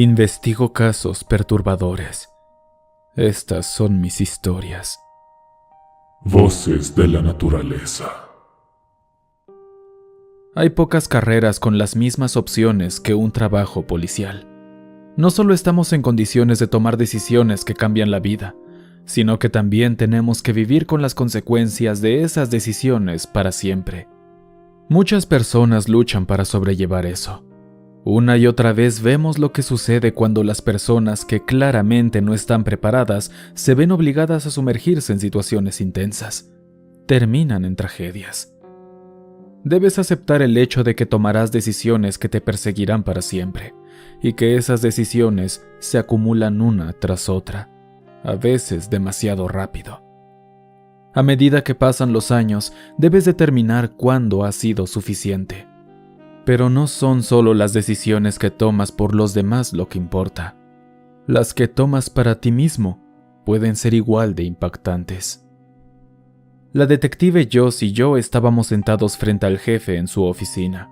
Investigo casos perturbadores. Estas son mis historias. Voces de la naturaleza. Hay pocas carreras con las mismas opciones que un trabajo policial. No solo estamos en condiciones de tomar decisiones que cambian la vida, sino que también tenemos que vivir con las consecuencias de esas decisiones para siempre. Muchas personas luchan para sobrellevar eso. Una y otra vez vemos lo que sucede cuando las personas que claramente no están preparadas se ven obligadas a sumergirse en situaciones intensas. Terminan en tragedias. Debes aceptar el hecho de que tomarás decisiones que te perseguirán para siempre, y que esas decisiones se acumulan una tras otra, a veces demasiado rápido. A medida que pasan los años, debes determinar cuándo ha sido suficiente. Pero no son solo las decisiones que tomas por los demás lo que importa. Las que tomas para ti mismo pueden ser igual de impactantes. La detective Joss y yo estábamos sentados frente al jefe en su oficina.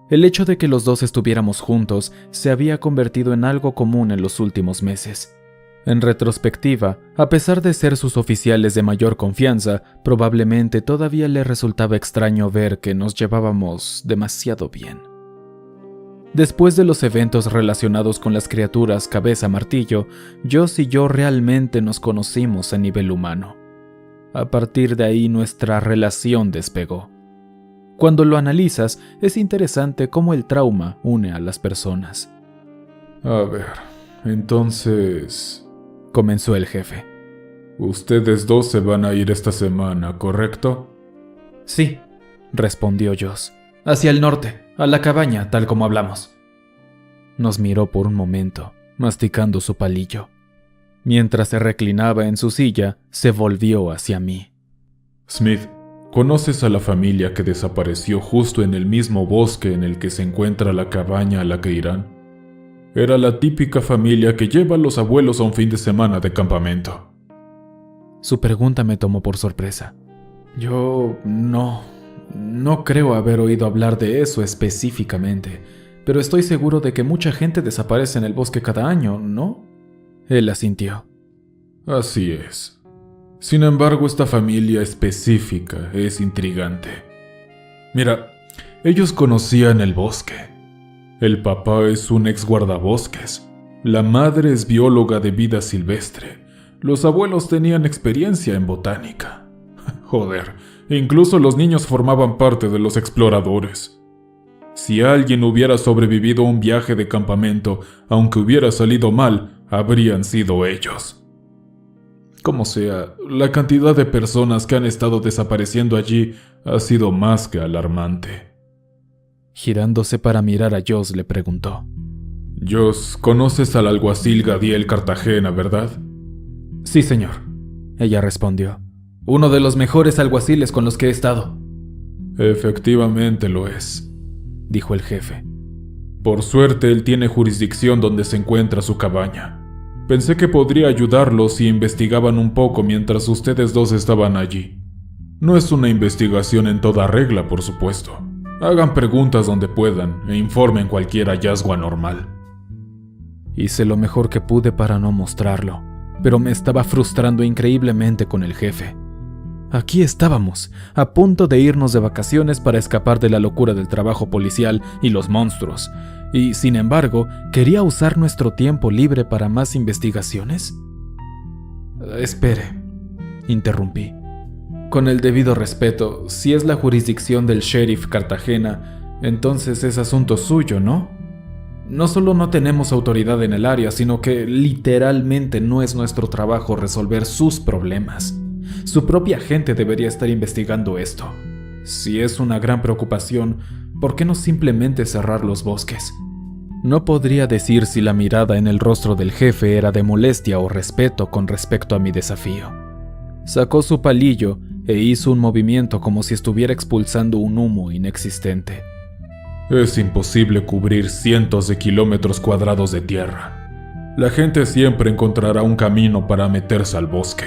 El hecho de que los dos estuviéramos juntos se había convertido en algo común en los últimos meses. En retrospectiva, a pesar de ser sus oficiales de mayor confianza, probablemente todavía le resultaba extraño ver que nos llevábamos demasiado bien. Después de los eventos relacionados con las criaturas cabeza martillo, Joss y yo realmente nos conocimos a nivel humano. A partir de ahí nuestra relación despegó. Cuando lo analizas, es interesante cómo el trauma une a las personas. A ver, entonces... comenzó el jefe. Ustedes dos se van a ir esta semana, ¿correcto? Sí, respondió Joss. Hacia el norte, a la cabaña, tal como hablamos. Nos miró por un momento, masticando su palillo. Mientras se reclinaba en su silla, se volvió hacia mí. Smith, ¿conoces a la familia que desapareció justo en el mismo bosque en el que se encuentra la cabaña a la que irán? Era la típica familia que lleva a los abuelos a un fin de semana de campamento. Su pregunta me tomó por sorpresa. Yo no creo haber oído hablar de eso específicamente, pero estoy seguro de que mucha gente desaparece en el bosque cada año, ¿no? Él asintió. Así es. Sin embargo, esta familia específica es intrigante. Mira, ellos conocían el bosque. El papá es un ex guardabosques. La madre es bióloga de vida silvestre. Los abuelos tenían experiencia en botánica. Joder, incluso los niños formaban parte de los exploradores. Si alguien hubiera sobrevivido a un viaje de campamento, aunque hubiera salido mal, habrían sido ellos. Como sea, la cantidad de personas que han estado desapareciendo allí ha sido más que alarmante. Girándose para mirar a Joss, le preguntó. Joss, conoces al alguacil Gadiel Cartagena, ¿verdad? Sí, señor, ella respondió. Uno de los mejores alguaciles con los que he estado. Efectivamente lo es, dijo el jefe. Por suerte, él tiene jurisdicción donde se encuentra su cabaña. Pensé que podría ayudarlos si investigaban un poco mientras ustedes dos estaban allí. No es una investigación en toda regla, por supuesto. Hagan preguntas donde puedan e informen cualquier hallazgo anormal. Hice lo mejor que pude para no mostrarlo, pero me estaba frustrando increíblemente con el jefe. Aquí estábamos, a punto de irnos de vacaciones para escapar de la locura del trabajo policial y los monstruos, y, sin embargo, ¿quería usar nuestro tiempo libre para más investigaciones? Espere, interrumpí. Con el debido respeto, si es la jurisdicción del sheriff Cartagena, entonces es asunto suyo, ¿no? No solo no tenemos autoridad en el área, sino que literalmente no es nuestro trabajo resolver sus problemas. Su propia gente debería estar investigando esto. Si es una gran preocupación, ¿por qué no simplemente cerrar los bosques? No podría decir si la mirada en el rostro del jefe era de molestia o respeto con respecto a mi desafío. Sacó su palillo e hizo un movimiento como si estuviera expulsando un humo inexistente. Es imposible cubrir cientos de kilómetros cuadrados de tierra. La gente siempre encontrará un camino para meterse al bosque.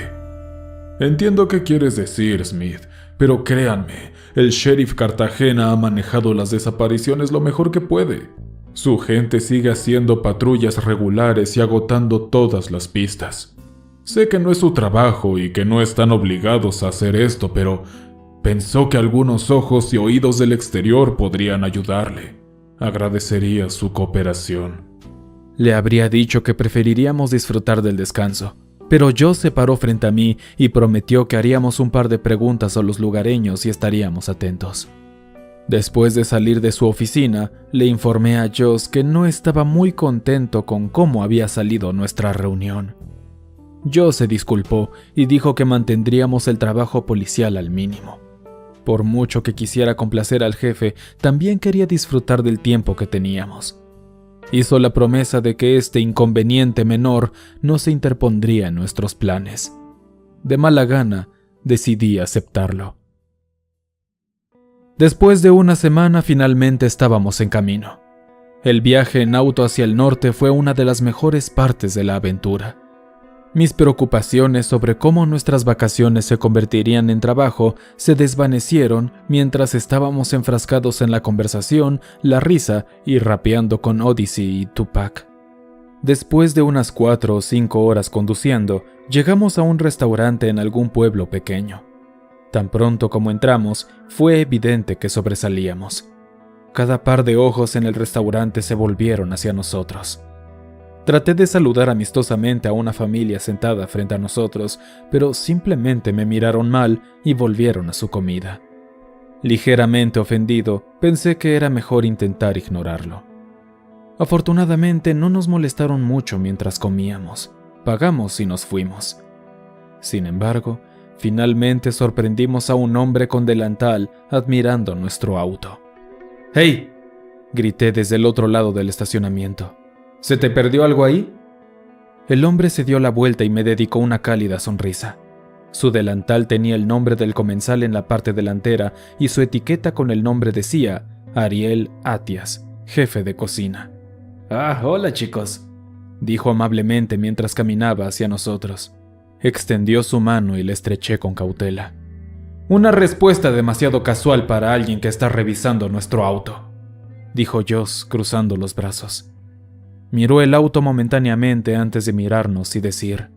Entiendo qué quieres decir, Smith, pero créanme, el sheriff Cartagena ha manejado las desapariciones lo mejor que puede. Su gente sigue haciendo patrullas regulares y agotando todas las pistas. Sé que no es su trabajo y que no están obligados a hacer esto, pero pensó que algunos ojos y oídos del exterior podrían ayudarle. Agradecería su cooperación. Le habría dicho que preferiríamos disfrutar del descanso, pero Joss se paró frente a mí y prometió que haríamos un par de preguntas a los lugareños y estaríamos atentos. Después de salir de su oficina, le informé a Joss que no estaba muy contento con cómo había salido nuestra reunión. Joss se disculpó y dijo que mantendríamos el trabajo policial al mínimo. Por mucho que quisiera complacer al jefe, también quería disfrutar del tiempo que teníamos. Hizo la promesa de que este inconveniente menor no se interpondría en nuestros planes. De mala gana, decidí aceptarlo. Después de una semana, finalmente estábamos en camino. El viaje en auto hacia el norte fue una de las mejores partes de la aventura. Mis preocupaciones sobre cómo nuestras vacaciones se convertirían en trabajo se desvanecieron mientras estábamos enfrascados en la conversación, la risa y rapeando con Odyssey y Tupac. Después de unas 4 o 5 horas conduciendo, llegamos a un restaurante en algún pueblo pequeño. Tan pronto como entramos, fue evidente que sobresalíamos. Cada par de ojos en el restaurante se volvieron hacia nosotros. Traté de saludar amistosamente a una familia sentada frente a nosotros, pero simplemente me miraron mal y volvieron a su comida. Ligeramente ofendido, pensé que era mejor intentar ignorarlo. Afortunadamente no nos molestaron mucho mientras comíamos. Pagamos y nos fuimos. Sin embargo, finalmente sorprendimos a un hombre con delantal admirando nuestro auto. ¡Hey!, grité desde el otro lado del estacionamiento. ¿Se te perdió algo ahí? El hombre se dio la vuelta y me dedicó una cálida sonrisa. Su delantal tenía el nombre del comensal en la parte delantera y su etiqueta con el nombre decía Ariel Atias, jefe de cocina. «Ah, hola chicos», dijo amablemente mientras caminaba hacia nosotros. Extendió su mano y la estreché con cautela. «Una respuesta demasiado casual para alguien que está revisando nuestro auto», dijo Joss cruzando los brazos. Miró el auto momentáneamente antes de mirarnos y decir: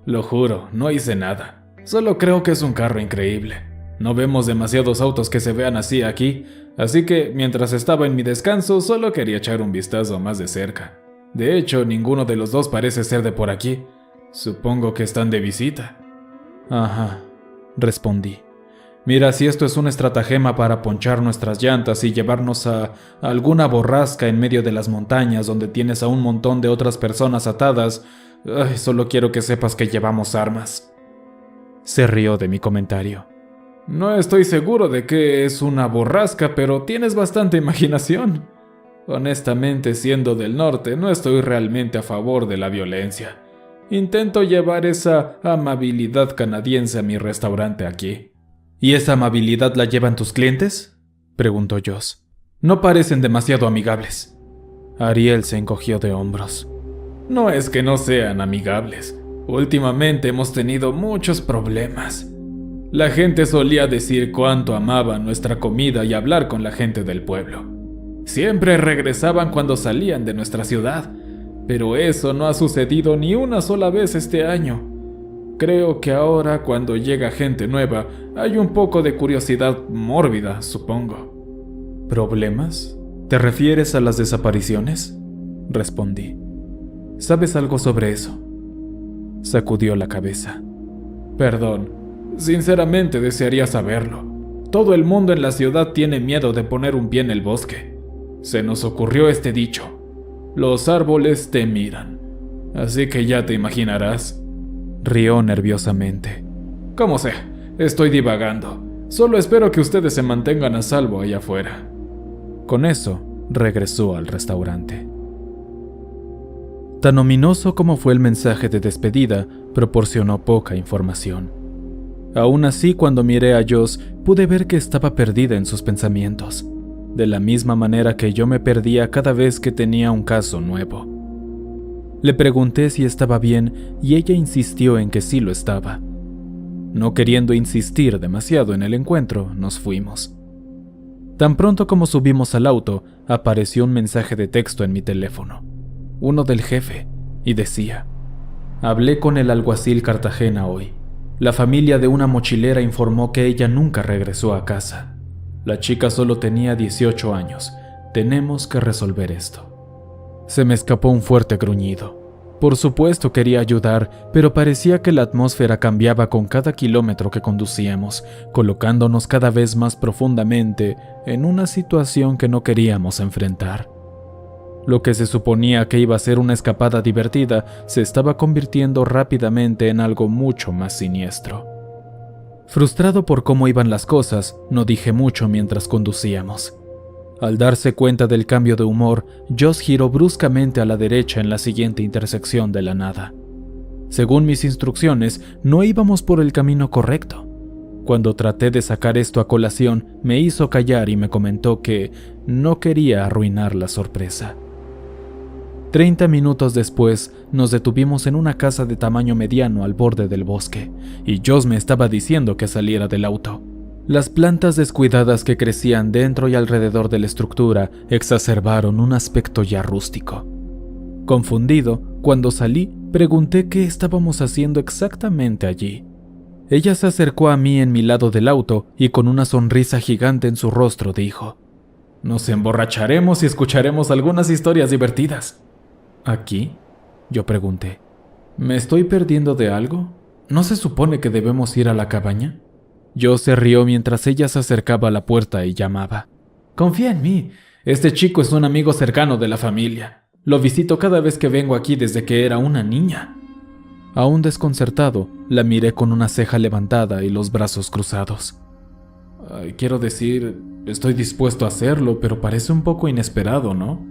«Lo juro, no hice nada. Solo creo que es un carro increíble. No vemos demasiados autos que se vean así aquí, así que mientras estaba en mi descanso solo quería echar un vistazo más de cerca. De hecho, ninguno de los dos parece ser de por aquí. Supongo que están de visita». «Ajá», respondí. «Mira, si esto es un estratagema para ponchar nuestras llantas y llevarnos a alguna borrasca en medio de las montañas donde tienes a un montón de otras personas atadas, solo quiero que sepas que llevamos armas». Se rió de mi comentario. «No estoy seguro de que es una borrasca, pero tienes bastante imaginación. Honestamente, siendo del norte, no estoy realmente a favor de la violencia. Intento llevar esa amabilidad canadiense a mi restaurante aquí». «¿Y esa amabilidad la llevan tus clientes?», preguntó Joss. «No parecen demasiado amigables». Ariel se encogió de hombros. «No es que no sean amigables. Últimamente hemos tenido muchos problemas. La gente solía decir cuánto amaban nuestra comida y hablar con la gente del pueblo. Siempre regresaban cuando salían de nuestra ciudad, pero eso no ha sucedido ni una sola vez este año. Creo que ahora, cuando llega gente nueva, hay un poco de curiosidad mórbida, supongo». «¿Problemas? ¿Te refieres a las desapariciones?», respondí. «¿Sabes algo sobre eso?». Sacudió la cabeza. «Perdón, sinceramente desearía saberlo. Todo el mundo en la ciudad tiene miedo de poner un pie en el bosque. Se nos ocurrió este dicho: los árboles te miran. Así que ya te imaginarás». Rió nerviosamente. «Como sea, estoy divagando. Solo espero que ustedes se mantengan a salvo allá afuera». Con eso, regresó al restaurante. Tan ominoso como fue el mensaje de despedida, proporcionó poca información. Aún así, cuando miré a Joss, pude ver que estaba perdida en sus pensamientos, de la misma manera que yo me perdía cada vez que tenía un caso nuevo. Le pregunté si estaba bien y ella insistió en que sí lo estaba. No queriendo insistir demasiado en el encuentro, nos fuimos. Tan pronto como subimos al auto, apareció un mensaje de texto en mi teléfono, uno del jefe, y decía: hablé con el alguacil Cartagena hoy. La familia de una mochilera informó que ella nunca regresó a casa. La chica solo tenía 18 años. Tenemos que resolver esto. Se me escapó un fuerte gruñido. Por supuesto quería ayudar, pero parecía que la atmósfera cambiaba con cada kilómetro que conducíamos, colocándonos cada vez más profundamente en una situación que no queríamos enfrentar. Lo que se suponía que iba a ser una escapada divertida se estaba convirtiendo rápidamente en algo mucho más siniestro. Frustrado por cómo iban las cosas, no dije mucho mientras conducíamos. Al darse cuenta del cambio de humor, Joss giró bruscamente a la derecha en la siguiente intersección de la nada. Según mis instrucciones, no íbamos por el camino correcto. Cuando traté de sacar esto a colación, me hizo callar y me comentó que no quería arruinar la sorpresa. 30 minutos después, nos detuvimos en una casa de tamaño mediano al borde del bosque, y Joss me estaba diciendo que saliera del auto. Las plantas descuidadas que crecían dentro y alrededor de la estructura exacerbaron un aspecto ya rústico. Confundido, cuando salí, pregunté qué estábamos haciendo exactamente allí. Ella se acercó a mí en mi lado del auto y con una sonrisa gigante en su rostro dijo: nos emborracharemos y escucharemos algunas historias divertidas. ¿Aquí?, yo pregunté. ¿Me estoy perdiendo de algo? ¿No se supone que debemos ir a la cabaña? Joss se rió mientras ella se acercaba a la puerta y llamaba: confía en mí, este chico es un amigo cercano de la familia. Lo visito cada vez que vengo aquí desde que era una niña. Aún desconcertado, la miré con una ceja levantada y los brazos cruzados. Quiero decir, estoy dispuesto a hacerlo, pero parece un poco inesperado, ¿no?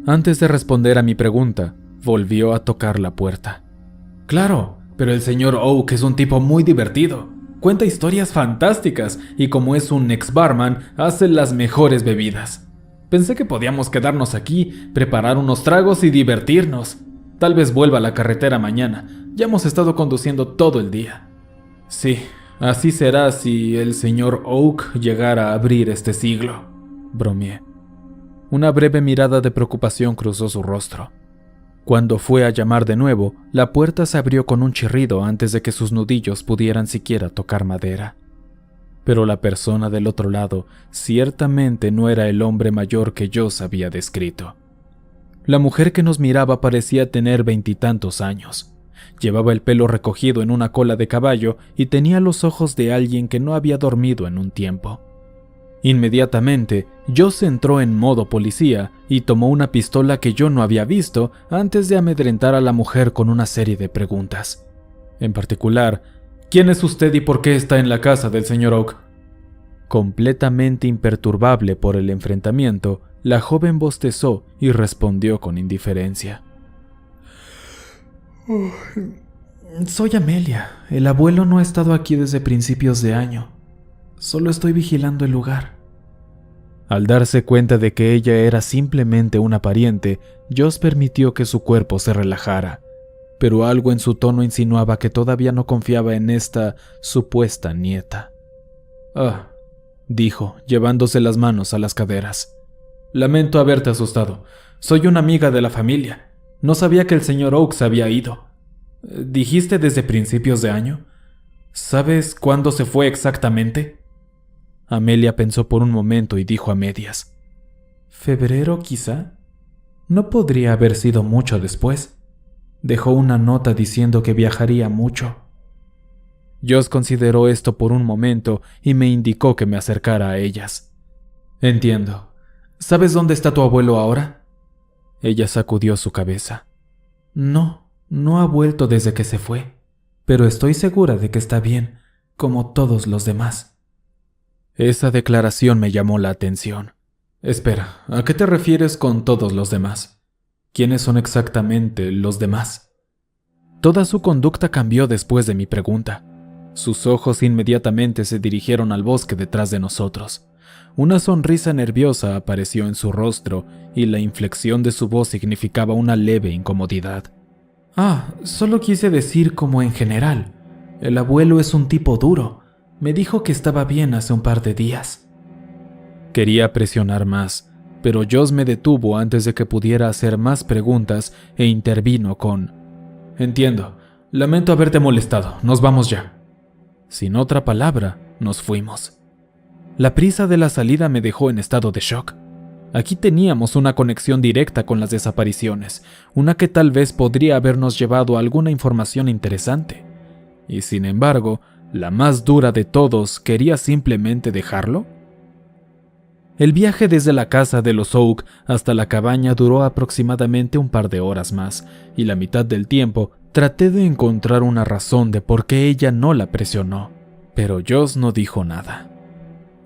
Antes de responder a mi pregunta, volvió a tocar la puerta. Claro, pero el señor Oak es un tipo muy divertido. Cuenta historias fantásticas y como es un ex-barman, hace las mejores bebidas. Pensé que podíamos quedarnos aquí, preparar unos tragos y divertirnos. Tal vez vuelva a la carretera mañana. Ya hemos estado conduciendo todo el día. Sí, así será si el señor Oak llegara a abrir este siglo, bromeé. Una breve mirada de preocupación cruzó su rostro. Cuando fue a llamar de nuevo, la puerta se abrió con un chirrido antes de que sus nudillos pudieran siquiera tocar madera. Pero la persona del otro lado ciertamente no era el hombre mayor que Joss había descrito. La mujer que nos miraba parecía tener 20 y tantos años. Llevaba el pelo recogido en una cola de caballo y tenía los ojos de alguien que no había dormido en un tiempo. Inmediatamente, Joss entró en modo policía y tomó una pistola que yo no había visto antes de amedrentar a la mujer con una serie de preguntas. En particular, ¿quién es usted y por qué está en la casa del señor Oak? Completamente imperturbable por el enfrentamiento, la joven bostezó y respondió con indiferencia. Soy Amelia. El abuelo no ha estado aquí desde principios de año. Solo estoy vigilando el lugar. Al darse cuenta de que ella era simplemente una pariente, Joss permitió que su cuerpo se relajara, pero algo en su tono insinuaba que todavía no confiaba en esta supuesta nieta. Dijo, llevándose las manos a las caderas. Lamento haberte asustado. Soy una amiga de la familia. No sabía que el señor Oak se había ido. ¿Dijiste desde principios de año? ¿Sabes cuándo se fue exactamente? Amelia pensó por un momento y dijo a medias. ¿Febrero, quizá? No podría haber sido mucho después. Dejó una nota diciendo que viajaría mucho. Joss consideró esto por un momento y me indicó que me acercara a ellas. Entiendo. ¿Sabes dónde está tu abuelo ahora? Ella sacudió su cabeza. No ha vuelto desde que se fue, pero estoy segura de que está bien, como todos los demás. Esa declaración me llamó la atención. Espera, ¿a qué te refieres con todos los demás? ¿Quiénes son exactamente los demás? Toda su conducta cambió después de mi pregunta. Sus ojos inmediatamente se dirigieron al bosque detrás de nosotros. Una sonrisa nerviosa apareció en su rostro y la inflexión de su voz significaba una leve incomodidad. Solo quise decir como en general. El abuelo es un tipo duro. Me dijo que estaba bien hace un par de días. Quería presionar más, pero Joss me detuvo antes de que pudiera hacer más preguntas e intervino con: «Entiendo, lamento haberte molestado, nos vamos ya». Sin otra palabra, nos fuimos. La prisa de la salida me dejó en estado de shock. Aquí teníamos una conexión directa con las desapariciones, una que tal vez podría habernos llevado a alguna información interesante. Y sin embargo, la más dura de todos quería simplemente dejarlo. El viaje desde la casa de los Oak hasta la cabaña duró aproximadamente un par de horas más, y la mitad del tiempo traté de encontrar una razón de por qué ella no la presionó, pero Joss no dijo nada.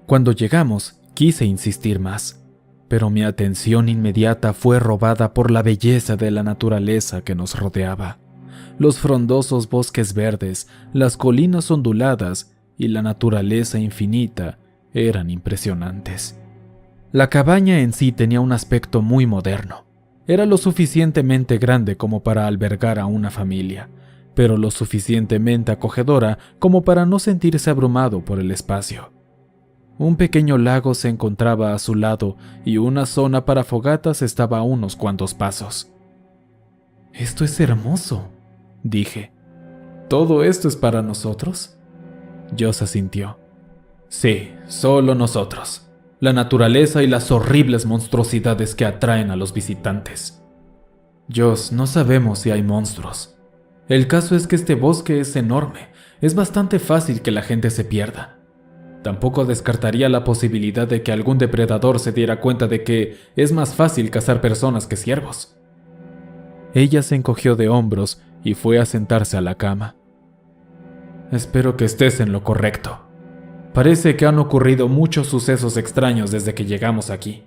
Cuando llegamos, quise insistir más, pero mi atención inmediata fue robada por la belleza de la naturaleza que nos rodeaba. Los frondosos bosques verdes, las colinas onduladas y la naturaleza infinita eran impresionantes. La cabaña en sí tenía un aspecto muy moderno. Era lo suficientemente grande como para albergar a una familia, pero lo suficientemente acogedora como para no sentirse abrumado por el espacio. Un pequeño lago se encontraba a su lado y una zona para fogatas estaba a unos cuantos pasos. «Esto es hermoso», dije. «¿Todo esto es para nosotros?» Joss asintió. «Sí, solo nosotros. La naturaleza y las horribles monstruosidades que atraen a los visitantes». «Joss, no sabemos si hay monstruos. El caso es que este bosque es enorme. Es bastante fácil que la gente se pierda. Tampoco descartaría la posibilidad de que algún depredador se diera cuenta de que es más fácil cazar personas que ciervos». Ella se encogió de hombros y fue a sentarse a la cama. «Espero que estés en lo correcto. Parece que han ocurrido muchos sucesos extraños desde que llegamos aquí.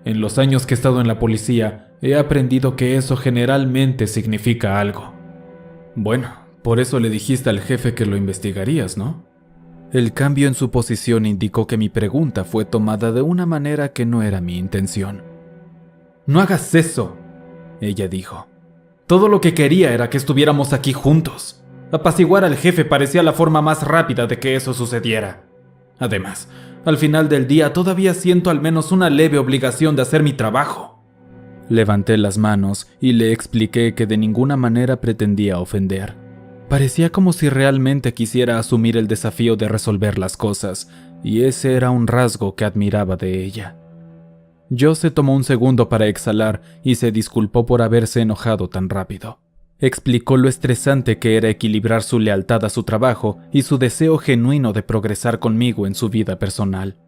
En los años que he estado en la policía, he aprendido que eso generalmente significa algo». «Bueno, por eso le dijiste al jefe que lo investigarías, ¿no?» El cambio en su posición indicó que mi pregunta fue tomada de una manera que no era mi intención. «No hagas eso», ella dijo. «Todo lo que quería era que estuviéramos aquí juntos. Apaciguar al jefe parecía la forma más rápida de que eso sucediera. Además, al final del día todavía siento al menos una leve obligación de hacer mi trabajo». Levanté las manos y le expliqué que de ninguna manera pretendía ofender. Parecía como si realmente quisiera asumir el desafío de resolver las cosas, y ese era un rasgo que admiraba de ella. Joss se tomó un segundo para exhalar y se disculpó por haberse enojado tan rápido. Explicó lo estresante que era equilibrar su lealtad a su trabajo y su deseo genuino de progresar conmigo en su vida personal.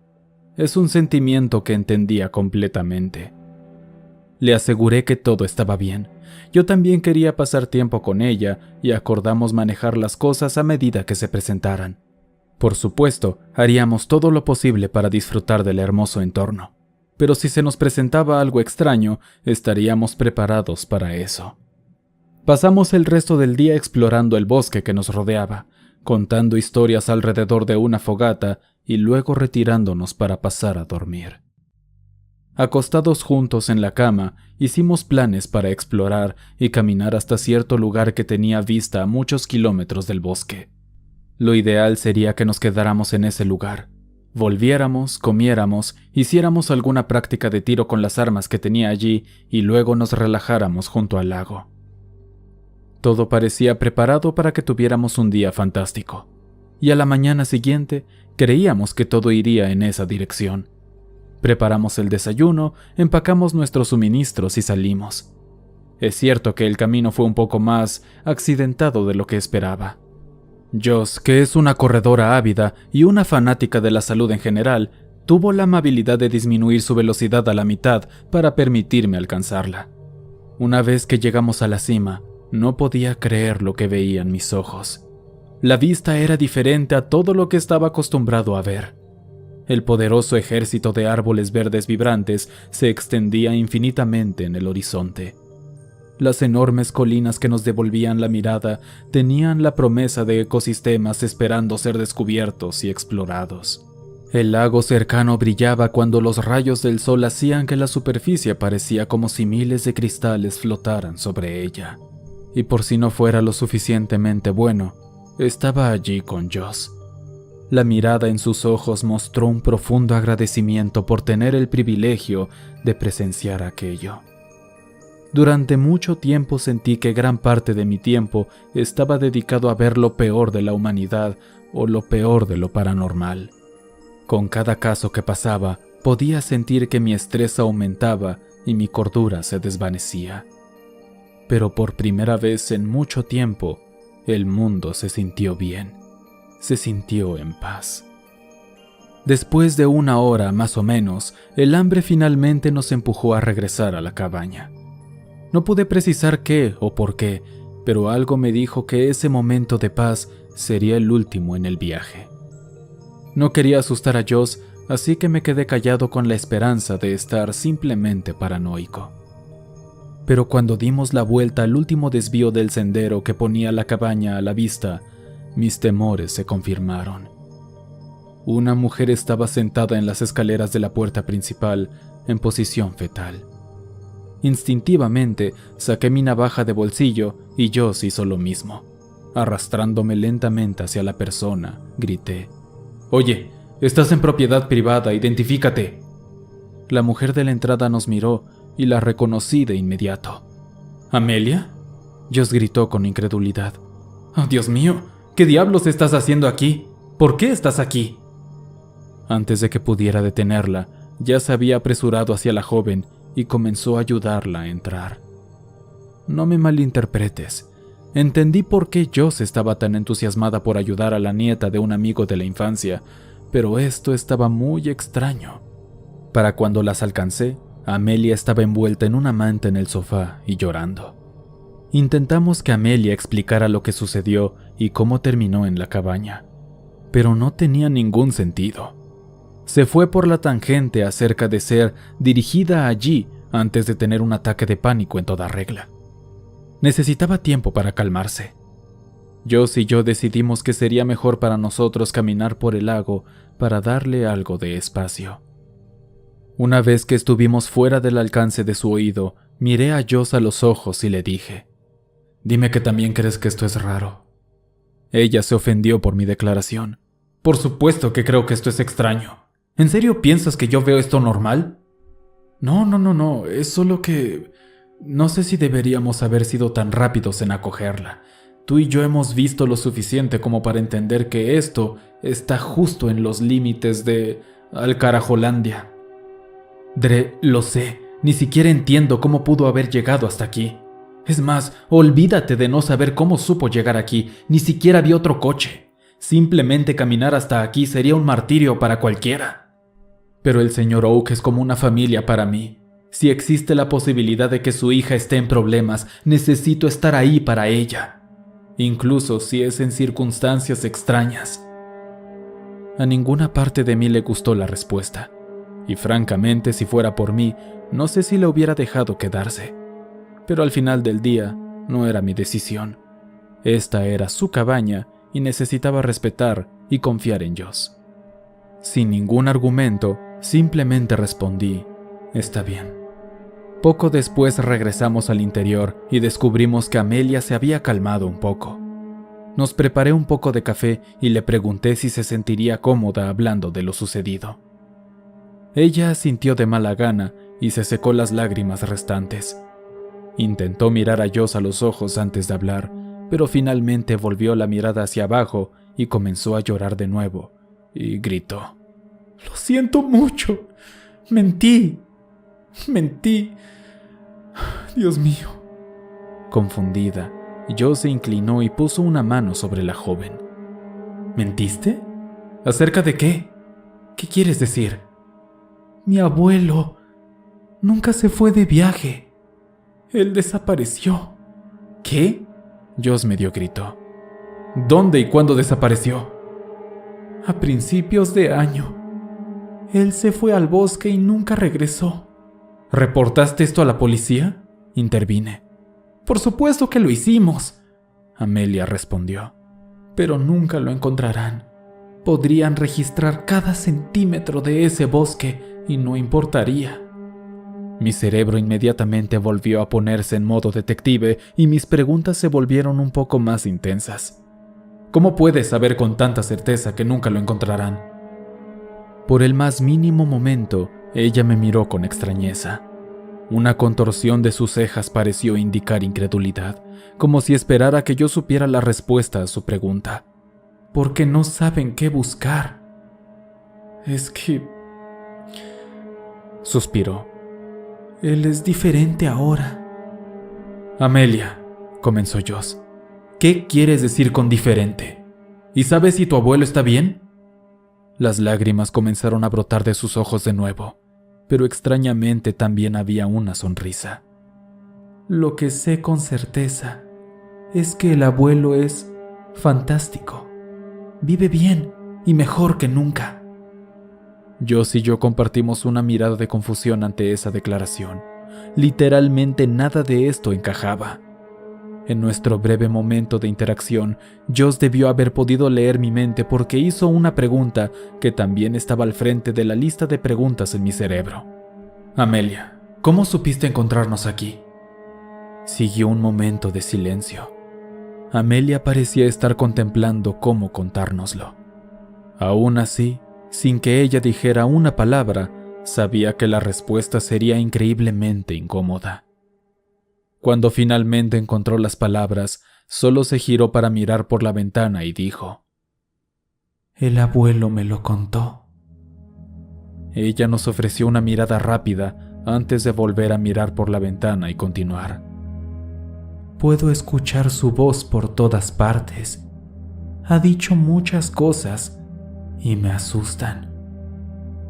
Es un sentimiento que entendía completamente. Le aseguré que todo estaba bien. Yo también quería pasar tiempo con ella y acordamos manejar las cosas a medida que se presentaran. Por supuesto, haríamos todo lo posible para disfrutar del hermoso entorno. Pero si se nos presentaba algo extraño, estaríamos preparados para eso. Pasamos el resto del día explorando el bosque que nos rodeaba, contando historias alrededor de una fogata y luego retirándonos para pasar a dormir. Acostados juntos en la cama, hicimos planes para explorar y caminar hasta cierto lugar que tenía vista a muchos kilómetros del bosque. Lo ideal sería que nos quedáramos en ese lugar. Volviéramos, comiéramos, hiciéramos alguna práctica de tiro con las armas que tenía allí y luego nos relajáramos junto al lago. Todo parecía preparado para que tuviéramos un día fantástico. Y a la mañana siguiente, creíamos que todo iría en esa dirección. Preparamos el desayuno, empacamos nuestros suministros y salimos. Es cierto que el camino fue un poco más accidentado de lo que esperaba. Joss, que es una corredora ávida y una fanática de la salud en general, tuvo la amabilidad de disminuir su velocidad a la mitad para permitirme alcanzarla. Una vez que llegamos a la cima, no podía creer lo que veían mis ojos. La vista era diferente a todo lo que estaba acostumbrado a ver. El poderoso ejército de árboles verdes vibrantes se extendía infinitamente en el horizonte. Las enormes colinas que nos devolvían la mirada tenían la promesa de ecosistemas esperando ser descubiertos y explorados. El lago cercano brillaba cuando los rayos del sol hacían que la superficie parecía como si miles de cristales flotaran sobre ella. Y por si no fuera lo suficientemente bueno, estaba allí con Joss. La mirada en sus ojos mostró un profundo agradecimiento por tener el privilegio de presenciar aquello. Durante mucho tiempo sentí que gran parte de mi tiempo estaba dedicado a ver lo peor de la humanidad o lo peor de lo paranormal. Con cada caso que pasaba, podía sentir que mi estrés aumentaba y mi cordura se desvanecía. Pero por primera vez en mucho tiempo, el mundo se sintió bien, se sintió en paz. Después de 1 hora más o menos, el hambre finalmente nos empujó a regresar a la cabaña. No pude precisar qué o por qué, pero algo me dijo que ese momento de paz sería el último en el viaje. No quería asustar a Joss, así que me quedé callado con la esperanza de estar simplemente paranoico. Pero cuando dimos la vuelta al último desvío del sendero que ponía la cabaña a la vista, mis temores se confirmaron. Una mujer estaba sentada en las escaleras de la puerta principal, en posición fetal. Instintivamente saqué mi navaja de bolsillo y Joss hizo lo mismo. Arrastrándome lentamente hacia la persona, grité: «Oye, estás en propiedad privada, identifícate». La mujer de la entrada nos miró y la reconocí de inmediato. «¿Amelia?», Joss gritó con incredulidad. «Oh, Dios mío, ¿qué diablos estás haciendo aquí? ¿Por qué estás aquí?». Antes de que pudiera detenerla, ya se había apresurado hacia la joven y comenzó a ayudarla a entrar. No me malinterpretes. Entendí por qué Joss estaba tan entusiasmada por ayudar a la nieta de un amigo de la infancia, pero esto estaba muy extraño. Para cuando las alcancé, Amelia estaba envuelta en una manta en el sofá y llorando. Intentamos que Amelia explicara lo que sucedió y cómo terminó en la cabaña, pero no tenía ningún sentido. Se fue por la tangente acerca de ser dirigida allí antes de tener un ataque de pánico en toda regla. Necesitaba tiempo para calmarse. Joss y yo decidimos que sería mejor para nosotros caminar por el lago para darle algo de espacio. Una vez que estuvimos fuera del alcance de su oído, miré a Joss a los ojos y le dije: «Dime que también crees que esto es raro». Ella se ofendió por mi declaración. «Por supuesto que creo que esto es extraño. ¿En serio piensas que yo veo esto normal?». No, es solo que... no sé si deberíamos haber sido tan rápidos en acogerla. Tú y yo hemos visto lo suficiente como para entender que esto está justo en los límites de Alcarajolandia. Dre, lo sé, ni siquiera entiendo cómo pudo haber llegado hasta aquí. Es más, olvídate de no saber cómo supo llegar aquí, ni siquiera vi otro coche. Simplemente caminar hasta aquí sería un martirio para cualquiera. Pero el señor Oak es como una familia para mí. Si existe la posibilidad de que su hija esté en problemas, necesito estar ahí para ella, incluso si es en circunstancias extrañas. A ninguna parte de mí le gustó la respuesta, y francamente, si fuera por mí, no sé si le hubiera dejado quedarse. Pero al final del día, no era mi decisión. Esta era su cabaña y necesitaba respetar y confiar en Joss. Sin ningún argumento, simplemente respondí: «Está bien». Poco después regresamos al interior y descubrimos que Amelia se había calmado un poco. Nos preparé un poco de café y le pregunté si se sentiría cómoda hablando de lo sucedido. Ella asintió de mala gana y se secó las lágrimas restantes. Intentó mirar a Joss a los ojos antes de hablar, pero finalmente volvió la mirada hacia abajo y comenzó a llorar de nuevo, y gritó: «Lo siento mucho. Mentí. Dios mío». Confundida, Joss se inclinó y puso una mano sobre la joven. «¿Mentiste? ¿Acerca de qué? ¿Qué quieres decir?». «Mi abuelo nunca se fue de viaje. Él desapareció». «¿Qué?», Joss medio gritó. «¿Dónde y cuándo desapareció?». «A principios de año. Él se fue al bosque y nunca regresó». «¿Reportaste esto a la policía?», intervine. «Por supuesto que lo hicimos», Amelia respondió. «Pero nunca lo encontrarán. Podrían registrar cada centímetro de ese bosque y no importaría». Mi cerebro inmediatamente volvió a ponerse en modo detective y mis preguntas se volvieron un poco más intensas. ¿Cómo puedes saber con tanta certeza que nunca lo encontrarán? Por el más mínimo momento, ella me miró con extrañeza. Una contorsión de sus cejas pareció indicar incredulidad, como si esperara que yo supiera la respuesta a su pregunta. «Porque no saben qué buscar». «Es que...» suspiró. «Él es diferente ahora». «Amelia», comenzó Joss, «¿qué quieres decir con diferente? ¿Y sabes si tu abuelo está bien?» Las lágrimas comenzaron a brotar de sus ojos de nuevo, pero extrañamente también había una sonrisa. «Lo que sé con certeza es que el abuelo es fantástico. Vive bien y mejor que nunca». Joss y yo compartimos una mirada de confusión ante esa declaración. Literalmente nada de esto encajaba. En nuestro breve momento de interacción, Joss debió haber podido leer mi mente porque hizo una pregunta que también estaba al frente de la lista de preguntas en mi cerebro. «Amelia, ¿cómo supiste encontrarnos aquí?» Siguió un momento de silencio. Amelia parecía estar contemplando cómo contárnoslo. Aún así, sin que ella dijera una palabra, sabía que la respuesta sería increíblemente incómoda. Cuando finalmente encontró las palabras, solo se giró para mirar por la ventana y dijo: «El abuelo me lo contó». Ella nos ofreció una mirada rápida antes de volver a mirar por la ventana y continuar. «Puedo escuchar su voz por todas partes. Ha dicho muchas cosas y me asustan.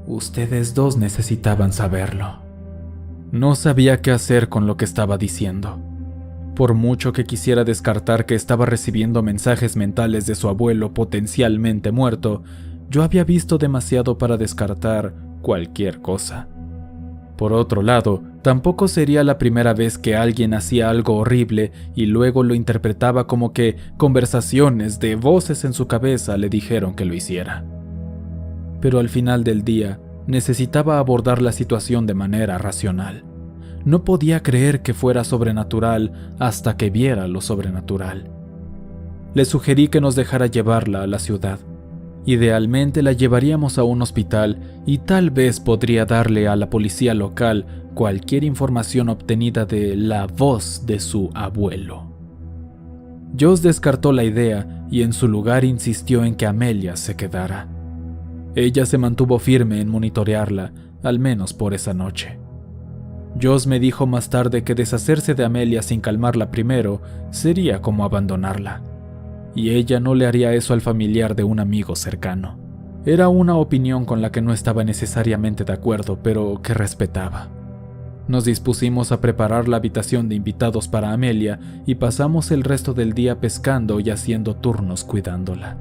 Ustedes dos necesitaban saberlo». No sabía qué hacer con lo que estaba diciendo. Por mucho que quisiera descartar que estaba recibiendo mensajes mentales de su abuelo potencialmente muerto, yo había visto demasiado para descartar cualquier cosa. Por otro lado, tampoco sería la primera vez que alguien hacía algo horrible y luego lo interpretaba como que conversaciones de voces en su cabeza le dijeron que lo hiciera. Pero al final del día, necesitaba abordar la situación de manera racional. No podía creer que fuera sobrenatural hasta que viera lo sobrenatural. Le sugerí que nos dejara llevarla a la ciudad. Idealmente la llevaríamos a un hospital y tal vez podría darle a la policía local cualquier información obtenida de la voz de su abuelo. Joss descartó la idea y en su lugar insistió en que Amelia se quedara. Ella se mantuvo firme en monitorearla, al menos por esa noche. Joss me dijo más tarde que deshacerse de Amelia sin calmarla primero sería como abandonarla, y ella no le haría eso al familiar de un amigo cercano. Era una opinión con la que no estaba necesariamente de acuerdo, pero que respetaba. Nos dispusimos a preparar la habitación de invitados para Amelia y pasamos el resto del día pescando y haciendo turnos cuidándola.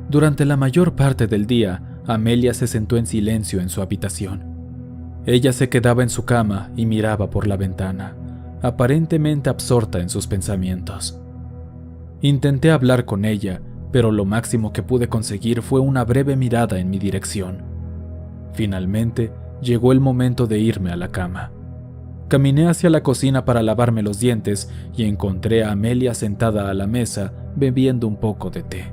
Durante la mayor parte del día, Amelia se sentó en silencio en su habitación. Ella se quedaba en su cama y miraba por la ventana, aparentemente absorta en sus pensamientos. Intenté hablar con ella, pero lo máximo que pude conseguir fue una breve mirada en mi dirección. Finalmente, llegó el momento de irme a la cama. Caminé hacia la cocina para lavarme los dientes y encontré a Amelia sentada a la mesa bebiendo un poco de té.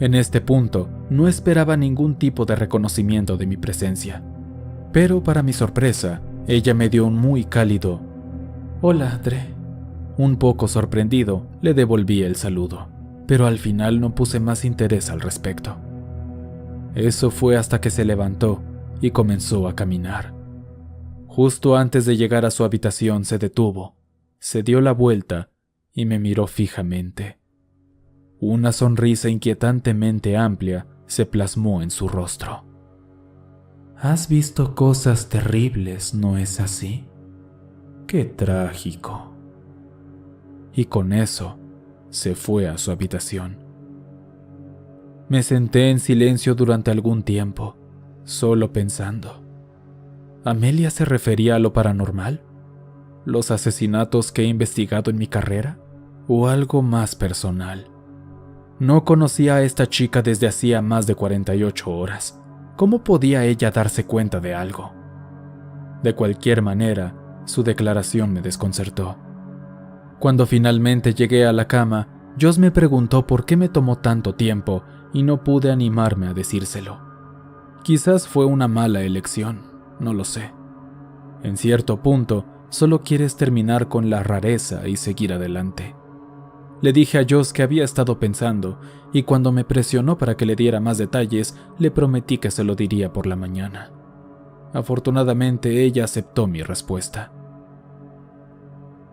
En este punto, no esperaba ningún tipo de reconocimiento de mi presencia. Pero para mi sorpresa, ella me dio un muy cálido «Hola, Dre». Un poco sorprendido, le devolví el saludo, pero al final no puse más interés al respecto. Eso fue hasta que se levantó y comenzó a caminar. Justo antes de llegar a su habitación se detuvo, se dio la vuelta y me miró fijamente. Una sonrisa inquietantemente amplia se plasmó en su rostro. «Has visto cosas terribles, ¿no es así? Qué trágico». Y con eso, se fue a su habitación. Me senté en silencio durante algún tiempo, solo pensando. ¿Amelia se refería a lo paranormal? ¿Los asesinatos que he investigado en mi carrera? ¿O algo más personal? No conocía a esta chica desde hacía más de 48 horas. ¿Cómo podía ella darse cuenta de algo? De cualquier manera, su declaración me desconcertó. Cuando finalmente llegué a la cama, Joss me preguntó por qué me tomó tanto tiempo y no pude animarme a decírselo. Quizás fue una mala elección, no lo sé. En cierto punto, solo quieres terminar con la rareza y seguir adelante. Le dije a Joss que había estado pensando, y cuando me presionó para que le diera más detalles, le prometí que se lo diría por la mañana. Afortunadamente, ella aceptó mi respuesta.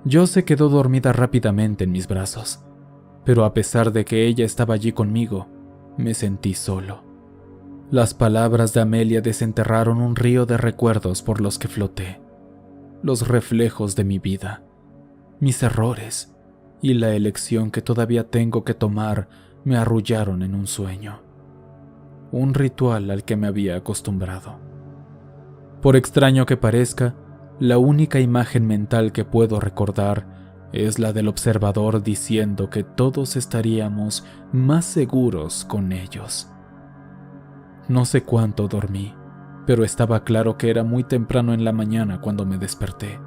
Joss se quedó dormida rápidamente en mis brazos, pero a pesar de que ella estaba allí conmigo, me sentí solo. Las palabras de Amelia desenterraron un río de recuerdos por los que floté. Los reflejos de mi vida, mis errores y la elección que todavía tengo que tomar me arrullaron en un sueño. Un ritual al que me había acostumbrado. Por extraño que parezca, la única imagen mental que puedo recordar es la del observador diciendo que todos estaríamos más seguros con ellos. No sé cuánto dormí, pero estaba claro que era muy temprano en la mañana cuando me desperté.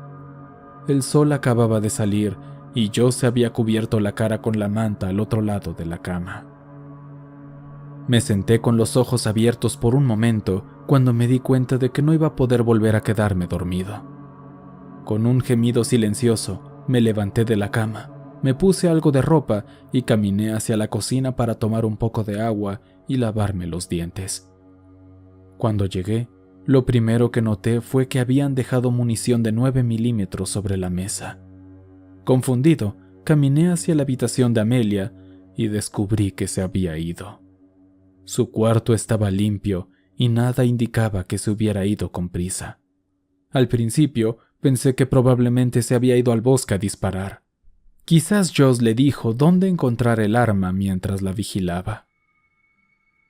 El sol acababa de salir y yo se había cubierto la cara con la manta al otro lado de la cama. Me senté con los ojos abiertos por un momento cuando me di cuenta de que no iba a poder volver a quedarme dormido. Con un gemido silencioso, me levanté de la cama, me puse algo de ropa y caminé hacia la cocina para tomar un poco de agua y lavarme los dientes. Cuando llegué, lo primero que noté fue que habían dejado munición de 9 milímetros sobre la mesa. Confundido, caminé hacia la habitación de Amelia y descubrí que se había ido. Su cuarto estaba limpio y nada indicaba que se hubiera ido con prisa. Al principio, pensé que probablemente se había ido al bosque a disparar. Quizás Joss le dijo dónde encontrar el arma mientras la vigilaba.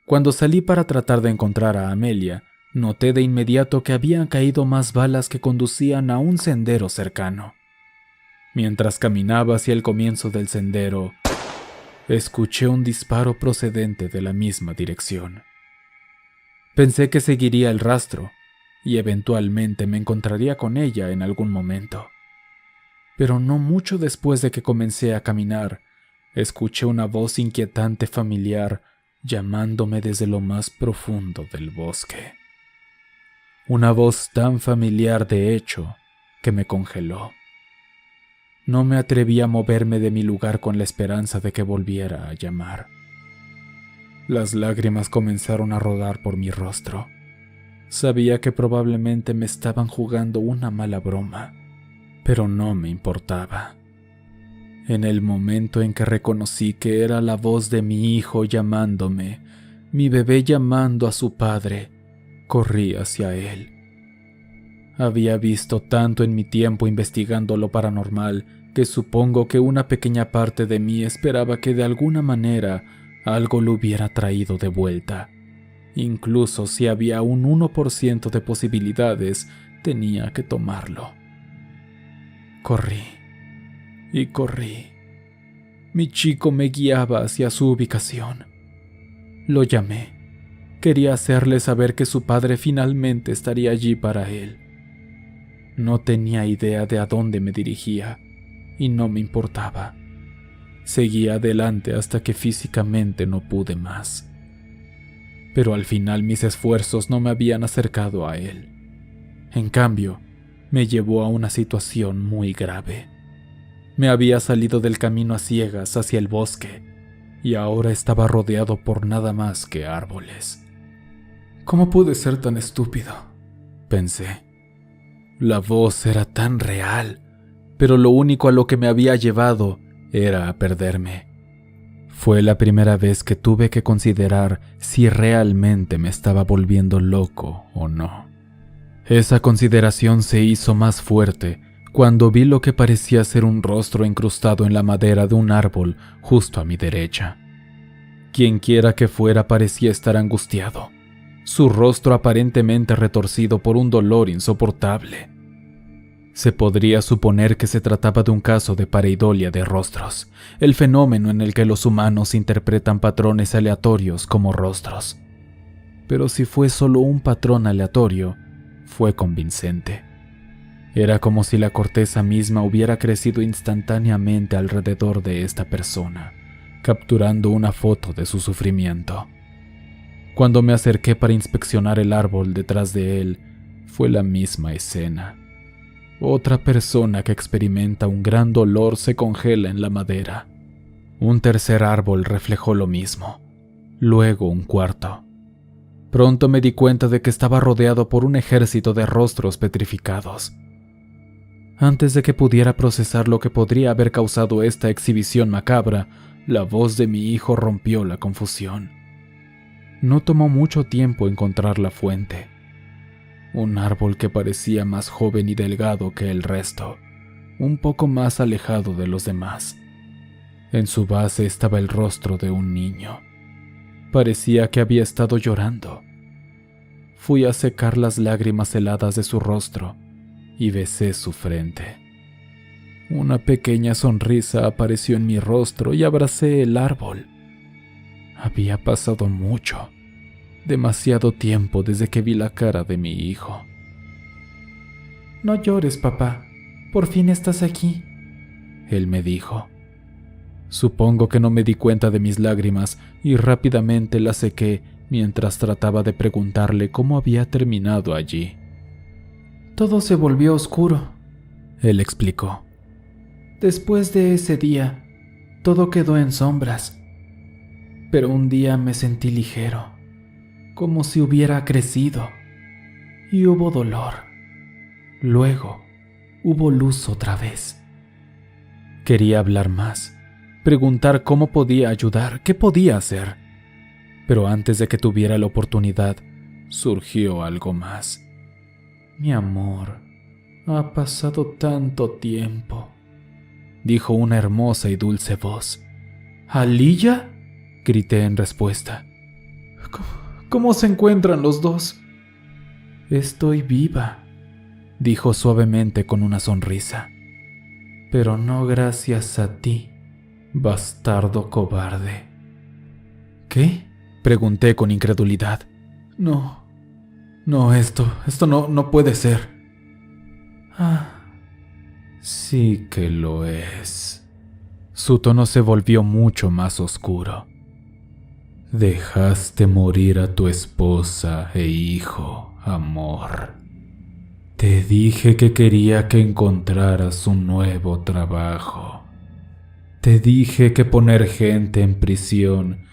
Cuando salí para tratar de encontrar a Amelia, noté de inmediato que habían caído más balas que conducían a un sendero cercano. Mientras caminaba hacia el comienzo del sendero, escuché un disparo procedente de la misma dirección. Pensé que seguiría el rastro y eventualmente me encontraría con ella en algún momento. Pero no mucho después de que comencé a caminar, escuché una voz inquietante familiar llamándome desde lo más profundo del bosque. Una voz tan familiar, de hecho, que me congeló. No me atreví a moverme de mi lugar con la esperanza de que volviera a llamar. Las lágrimas comenzaron a rodar por mi rostro. Sabía que probablemente me estaban jugando una mala broma, pero no me importaba. En el momento en que reconocí que era la voz de mi hijo llamándome, mi bebé llamando a su padre, corrí hacia él. Había visto tanto en mi tiempo investigando lo paranormal que supongo que una pequeña parte de mí esperaba que de alguna manera algo lo hubiera traído de vuelta. Incluso si había un 1% de posibilidades, tenía que tomarlo. Corrí. Y corrí. Mi chico me guiaba hacia su ubicación. Lo llamé. Quería hacerle saber que su padre finalmente estaría allí para él. No tenía idea de a dónde me dirigía, y no me importaba. Seguí adelante hasta que físicamente no pude más. Pero al final mis esfuerzos no me habían acercado a él. En cambio, me llevó a una situación muy grave. Me había salido del camino a ciegas hacia el bosque y ahora estaba rodeado por nada más que árboles. ¿Cómo pude ser tan estúpido?, pensé. La voz era tan real, pero lo único a lo que me había llevado era a perderme. Fue la primera vez que tuve que considerar si realmente me estaba volviendo loco o no. Esa consideración se hizo más fuerte cuando vi lo que parecía ser un rostro incrustado en la madera de un árbol justo a mi derecha. Quienquiera que fuera parecía estar angustiado, su rostro aparentemente retorcido por un dolor insoportable. Se podría suponer que se trataba de un caso de pareidolia de rostros, el fenómeno en el que los humanos interpretan patrones aleatorios como rostros. Pero si fue solo un patrón aleatorio, fue convincente. Era como si la corteza misma hubiera crecido instantáneamente alrededor de esta persona, capturando una foto de su sufrimiento. Cuando me acerqué para inspeccionar el árbol detrás de él, fue la misma escena. Otra persona que experimenta un gran dolor se congela en la madera. Un tercer árbol reflejó lo mismo, luego un cuarto. Pronto me di cuenta de que estaba rodeado por un ejército de rostros petrificados. Antes de que pudiera procesar lo que podría haber causado esta exhibición macabra, la voz de mi hijo rompió la confusión. No tomó mucho tiempo encontrar la fuente. Un árbol que parecía más joven y delgado que el resto, un poco más alejado de los demás. En su base estaba el rostro de un niño. Parecía que había estado llorando. Fui a secar las lágrimas heladas de su rostro y besé su frente. Una pequeña sonrisa apareció en mi rostro y abracé el árbol. Había pasado mucho, demasiado tiempo desde que vi la cara de mi hijo. «No llores, papá. Por fin estás aquí», él me dijo. Supongo que no me di cuenta de mis lágrimas y rápidamente las sequé mientras trataba de preguntarle cómo había terminado allí. «Todo se volvió oscuro», él explicó. «Después de ese día, todo quedó en sombras. Pero un día me sentí ligero, como si hubiera crecido, y hubo dolor. Luego, hubo luz otra vez». Quería hablar más, preguntar cómo podía ayudar, qué podía hacer. Pero antes de que tuviera la oportunidad, surgió algo más. «Mi amor, ha pasado tanto tiempo», dijo una hermosa y dulce voz. «¿Aliyah?», grité en respuesta. ¿Cómo se encuentran los dos?» «Estoy viva», dijo suavemente con una sonrisa. «Pero no gracias a ti, bastardo cobarde». «¿Qué?», pregunté con incredulidad. No, esto no puede ser». «Ah, sí que lo es». Su tono se volvió mucho más oscuro. «Dejaste morir a tu esposa e hijo, amor. Te dije que quería que encontraras un nuevo trabajo. Te dije que poner gente en prisión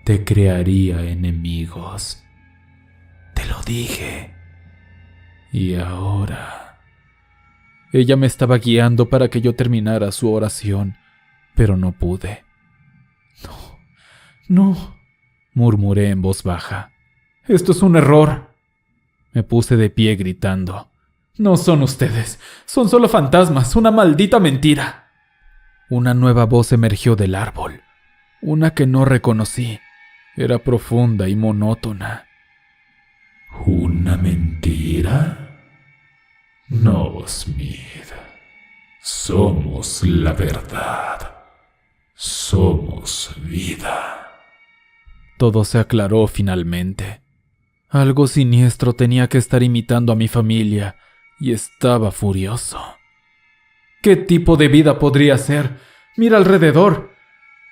te crearía enemigos. Te lo dije. Y ahora...» Ella me estaba guiando para que yo terminara su oración, pero no pude. No, murmuré en voz baja. «Esto es un error». Me puse de pie gritando. «No son ustedes, son solo fantasmas, una maldita mentira». Una nueva voz emergió del árbol, una que no reconocí. Era profunda y monótona. «¿Una mentira? No, Smith. Somos la verdad. Somos vida». Todo se aclaró finalmente. Algo siniestro tenía que estar imitando a mi familia y estaba furioso. «¿Qué tipo de vida podría ser? Mira alrededor.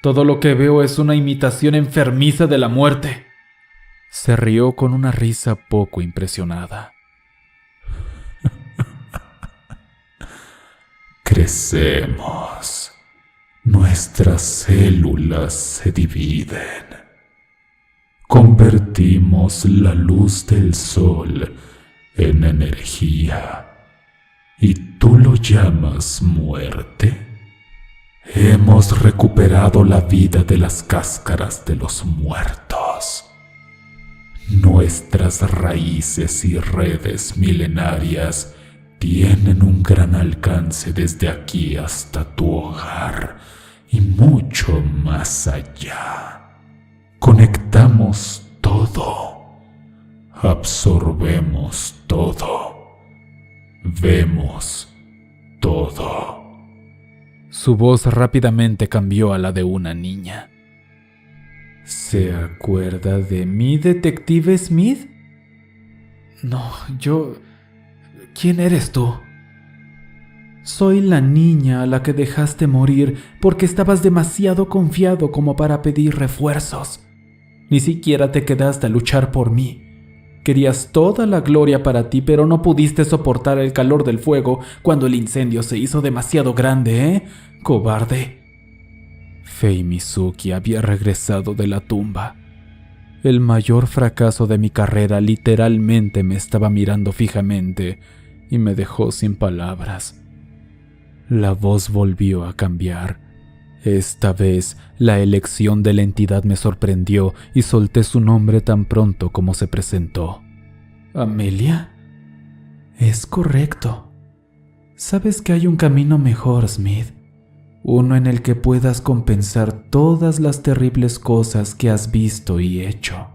Todo lo que veo es una imitación enfermiza de la muerte». Se rió con una risa poco impresionada. «Crecemos. Nuestras células se dividen. Convertimos la luz del sol en energía. ¿Y tú lo llamas muerte? Hemos recuperado la vida de las cáscaras de los muertos. Nuestras raíces y redes milenarias tienen un gran alcance desde aquí hasta tu hogar y mucho más allá. Conectamos todo, absorbemos todo, vemos todo». Su voz rápidamente cambió a la de una niña. «¿Se acuerda de mí, detective Smith?» «No, yo... ¿Quién eres tú?» Soy la niña a la que dejaste morir porque estabas demasiado confiado como para pedir refuerzos. Ni siquiera te quedaste a luchar por mí. Querías toda la gloria para ti, pero no pudiste soportar el calor del fuego cuando el incendio se hizo demasiado grande, ¿eh? ¡Cobarde! Fei Mizuki había regresado de la tumba. El mayor fracaso de mi carrera literalmente me estaba mirando fijamente y me dejó sin palabras. La voz volvió a cambiar. Esta vez, la elección de la entidad me sorprendió y solté su nombre tan pronto como se presentó. ¿Amelia? Es correcto. Sabes que hay un camino mejor, Smith. Uno en el que puedas compensar todas las terribles cosas que has visto y hecho.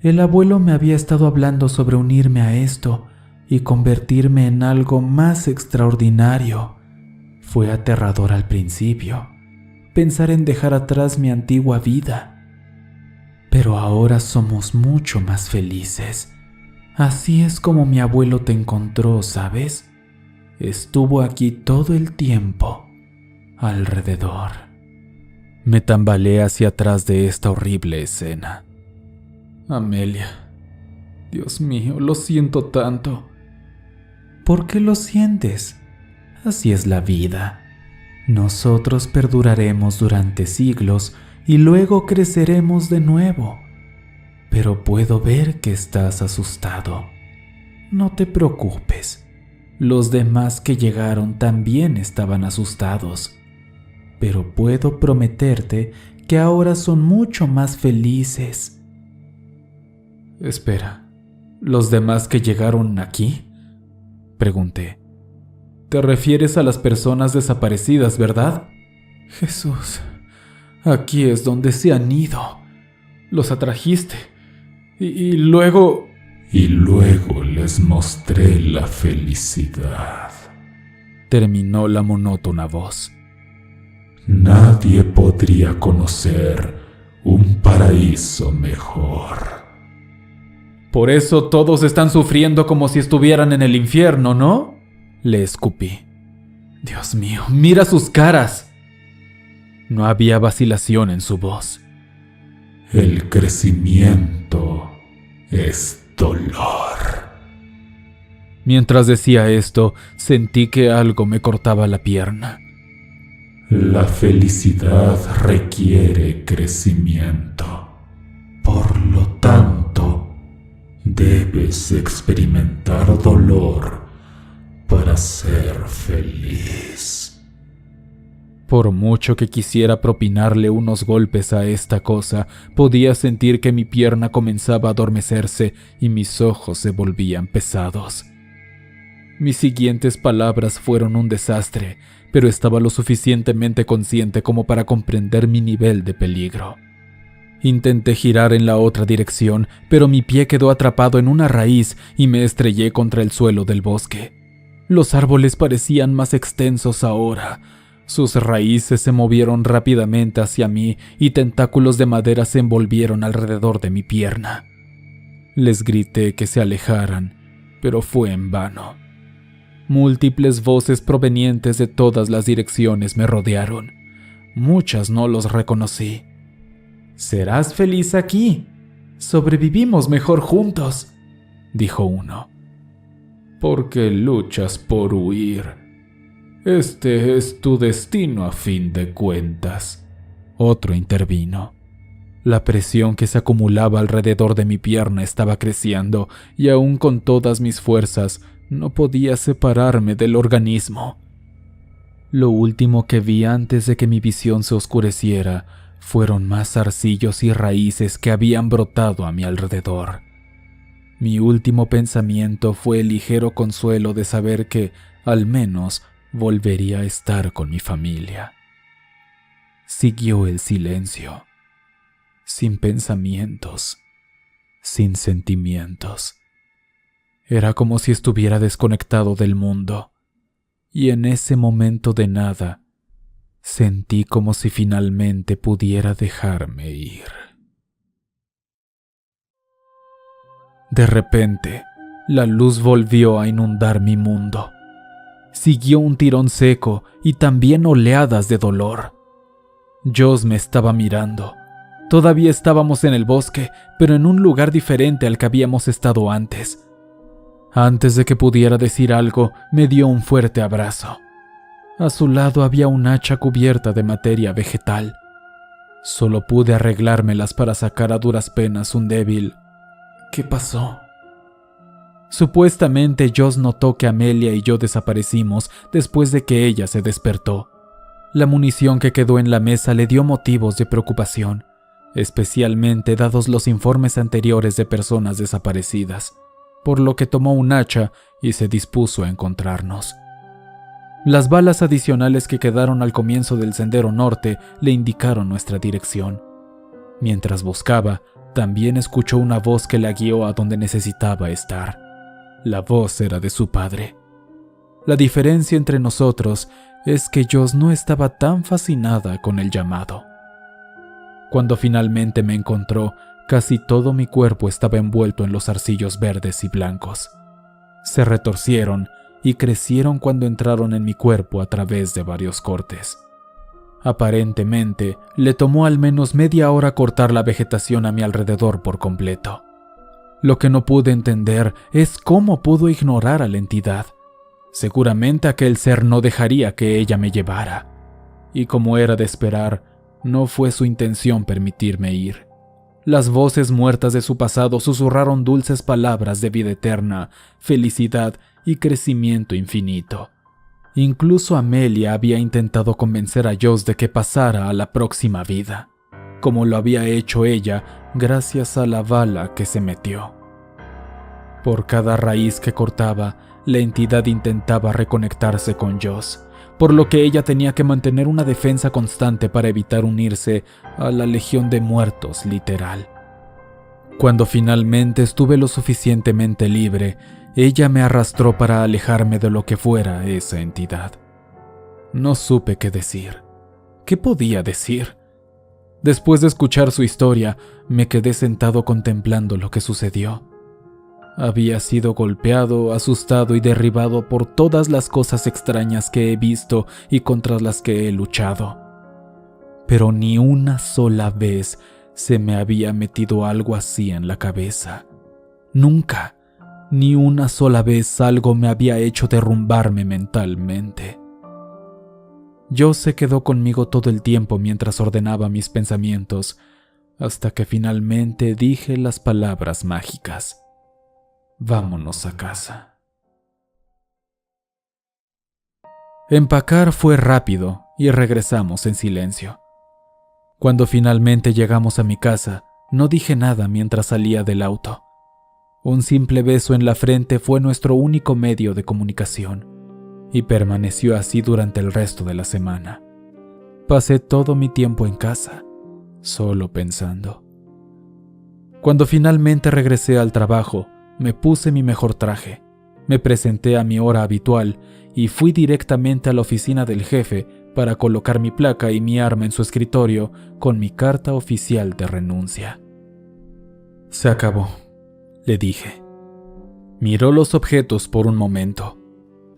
El abuelo me había estado hablando sobre unirme a esto y convertirme en algo más extraordinario. Fue aterrador al principio, pensar en dejar atrás mi antigua vida. Pero ahora somos mucho más felices. Así es como mi abuelo te encontró, ¿sabes? Estuvo aquí todo el tiempo, alrededor. Me tambaleé hacia atrás de esta horrible escena. Amelia, Dios mío, lo siento tanto. ¿Por qué lo sientes? Así es la vida. Nosotros perduraremos durante siglos y luego creceremos de nuevo. Pero puedo ver que estás asustado. No te preocupes. Los demás que llegaron también estaban asustados. Pero puedo prometerte que ahora son mucho más felices. Espera, ¿los demás que llegaron aquí? Pregunté. Te refieres a las personas desaparecidas, ¿verdad? Jesús, aquí es donde se han ido. Los atrajiste. Y luego... Y luego les mostré la felicidad. Terminó la monótona voz. Nadie podría conocer un paraíso mejor. Por eso todos están sufriendo como si estuvieran en el infierno, ¿no? Le escupí. Dios mío, mira sus caras. No había vacilación en su voz. El crecimiento es dolor. Mientras decía esto, sentí que algo me cortaba la pierna. La felicidad requiere crecimiento. Por lo tanto, debes experimentar dolor para ser feliz. Por mucho que quisiera propinarle unos golpes a esta cosa, podía sentir que mi pierna comenzaba a adormecerse y mis ojos se volvían pesados. Mis siguientes palabras fueron un desastre, pero estaba lo suficientemente consciente como para comprender mi nivel de peligro. Intenté girar en la otra dirección, pero mi pie quedó atrapado en una raíz y me estrellé contra el suelo del bosque. Los árboles parecían más extensos ahora. Sus raíces se movieron rápidamente hacia mí y tentáculos de madera se envolvieron alrededor de mi pierna. Les grité que se alejaran, pero fue en vano. Múltiples voces provenientes de todas las direcciones me rodearon. Muchas no los reconocí. «Serás feliz aquí. Sobrevivimos mejor juntos», dijo uno. «Porque luchas por huir. Este es tu destino a fin de cuentas», otro intervino. La presión que se acumulaba alrededor de mi pierna estaba creciendo y aún con todas mis fuerzas no podía separarme del organismo. Lo último que vi antes de que mi visión se oscureciera fueron más zarcillos y raíces que habían brotado a mi alrededor. Mi último pensamiento fue el ligero consuelo de saber que, al menos, volvería a estar con mi familia. Siguió el silencio, sin pensamientos, sin sentimientos. Era como si estuviera desconectado del mundo, y en ese momento de nada, sentí como si finalmente pudiera dejarme ir. De repente, la luz volvió a inundar mi mundo. Siguió un tirón seco y también oleadas de dolor. Joss me estaba mirando. Todavía estábamos en el bosque, pero en un lugar diferente al que habíamos estado antes. Antes de que pudiera decir algo, me dio un fuerte abrazo. A su lado había un hacha cubierta de materia vegetal. Solo pude arreglármelas para sacar a duras penas un débil «¿Qué pasó?». Supuestamente Joss notó que Amelia y yo desaparecimos después de que ella se despertó. La munición que quedó en la mesa le dio motivos de preocupación, especialmente dados los informes anteriores de personas desaparecidas, por lo que tomó un hacha y se dispuso a encontrarnos. Las balas adicionales que quedaron al comienzo del sendero norte le indicaron nuestra dirección. Mientras buscaba, también escuchó una voz que la guió a donde necesitaba estar. La voz era de su padre. La diferencia entre nosotros es que Joss no estaba tan fascinada con el llamado. Cuando finalmente me encontró, casi todo mi cuerpo estaba envuelto en los zarcillos verdes y blancos. Se retorcieron y crecieron cuando entraron en mi cuerpo a través de varios cortes. Aparentemente, le tomó al menos media hora cortar la vegetación a mi alrededor por completo. Lo que no pude entender es cómo pudo ignorar a la entidad. Seguramente aquel ser no dejaría que ella me llevara. Y como era de esperar, no fue su intención permitirme ir. Las voces muertas de su pasado susurraron dulces palabras de vida eterna, felicidad y crecimiento infinito. Incluso Amelia había intentado convencer a Joss de que pasara a la próxima vida, como lo había hecho ella gracias a la bala que se metió. Por cada raíz que cortaba, la entidad intentaba reconectarse con Joss, por lo que ella tenía que mantener una defensa constante para evitar unirse a la legión de muertos literal. Cuando finalmente estuve lo suficientemente libre, ella me arrastró para alejarme de lo que fuera esa entidad. No supe qué decir. ¿Qué podía decir? Después de escuchar su historia, me quedé sentado contemplando lo que sucedió. Había sido golpeado, asustado y derribado por todas las cosas extrañas que he visto y contra las que he luchado. Pero ni una sola vez se me había metido algo así en la cabeza. Nunca, ni una sola vez algo me había hecho derrumbarme mentalmente. Joss se quedó conmigo todo el tiempo mientras ordenaba mis pensamientos, hasta que finalmente dije las palabras mágicas. Vámonos a casa. Empacar fue rápido y regresamos en silencio. Cuando finalmente llegamos a mi casa, no dije nada mientras salía del auto. Un simple beso en la frente fue nuestro único medio de comunicación, y permaneció así durante el resto de la semana. Pasé todo mi tiempo en casa, solo pensando. Cuando finalmente regresé al trabajo, me puse mi mejor traje, me presenté a mi hora habitual y fui directamente a la oficina del jefe para colocar mi placa y mi arma en su escritorio con mi carta oficial de renuncia. Se acabó, le dije. Miró los objetos por un momento.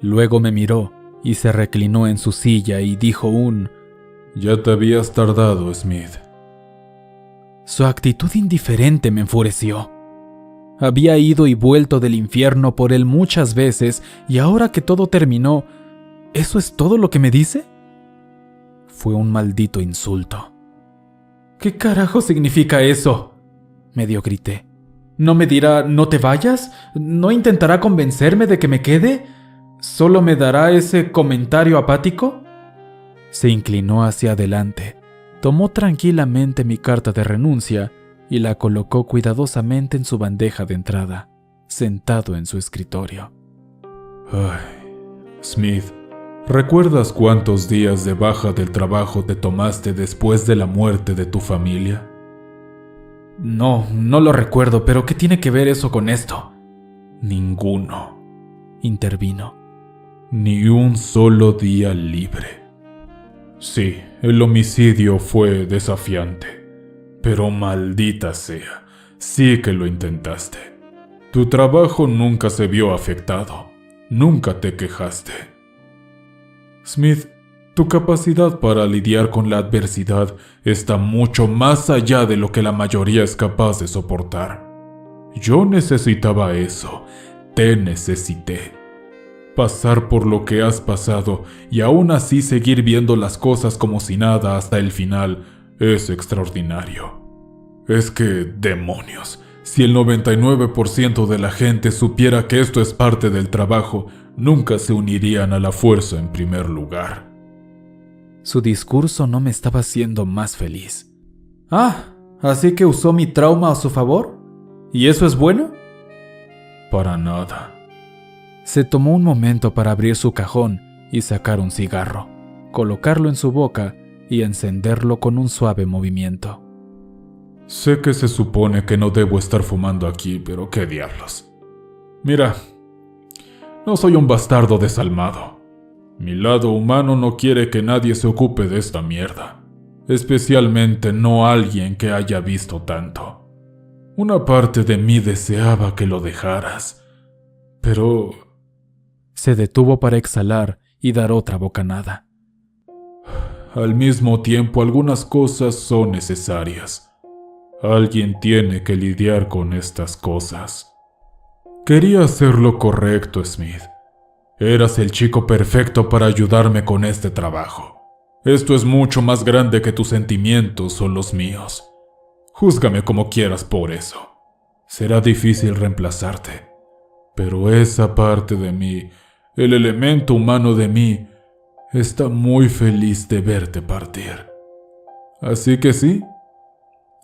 Luego me miró y se reclinó en su silla y dijo «Ya te habías tardado, Smith». Su actitud indiferente me enfureció. Había ido y vuelto del infierno por él muchas veces y ahora que todo terminó, ¿eso es todo lo que me dice? Fue un maldito insulto. ¿Qué carajo significa eso?, medio grité. ¿No me dirá no te vayas? ¿No intentará convencerme de que me quede? ¿Solo me dará ese comentario apático? Se inclinó hacia adelante, tomó tranquilamente mi carta de renuncia y la colocó cuidadosamente en su bandeja de entrada, sentado en su escritorio. Ay, Smith, ¿recuerdas cuántos días de baja del trabajo te tomaste después de la muerte de tu familia? No lo recuerdo, pero ¿qué tiene que ver eso con esto? Ninguno, intervino. Ni un solo día libre. Sí, el homicidio fue desafiante. Pero maldita sea, sí que lo intentaste. Tu trabajo nunca se vio afectado, nunca te quejaste. Smith, tu capacidad para lidiar con la adversidad está mucho más allá de lo que la mayoría es capaz de soportar. Yo necesitaba eso, te necesité. Pasar por lo que has pasado y aún así seguir viendo las cosas como si nada hasta el final es extraordinario. Es que, demonios, si el 99% de la gente supiera que esto es parte del trabajo, nunca se unirían a la fuerza en primer lugar. Su discurso no me estaba haciendo más feliz. Ah, ¿así que usó mi trauma a su favor? ¿Y eso es bueno? Para nada. Se tomó un momento para abrir su cajón y sacar un cigarro, colocarlo en su boca y encenderlo con un suave movimiento. Sé que se supone que no debo estar fumando aquí, pero qué diablos. Mira, no soy un bastardo desalmado. Mi lado humano no quiere que nadie se ocupe de esta mierda, especialmente no alguien que haya visto tanto. Una parte de mí deseaba que lo dejaras, pero... Se detuvo para exhalar y dar otra bocanada. Al mismo tiempo, algunas cosas son necesarias. Alguien tiene que lidiar con estas cosas. Quería hacer lo correcto, Smith. Eras el chico perfecto para ayudarme con este trabajo. Esto es mucho más grande que tus sentimientos o los míos. Júzgame como quieras por eso. Será difícil reemplazarte, pero esa parte de mí, el elemento humano de mí, está muy feliz de verte partir. Así que sí,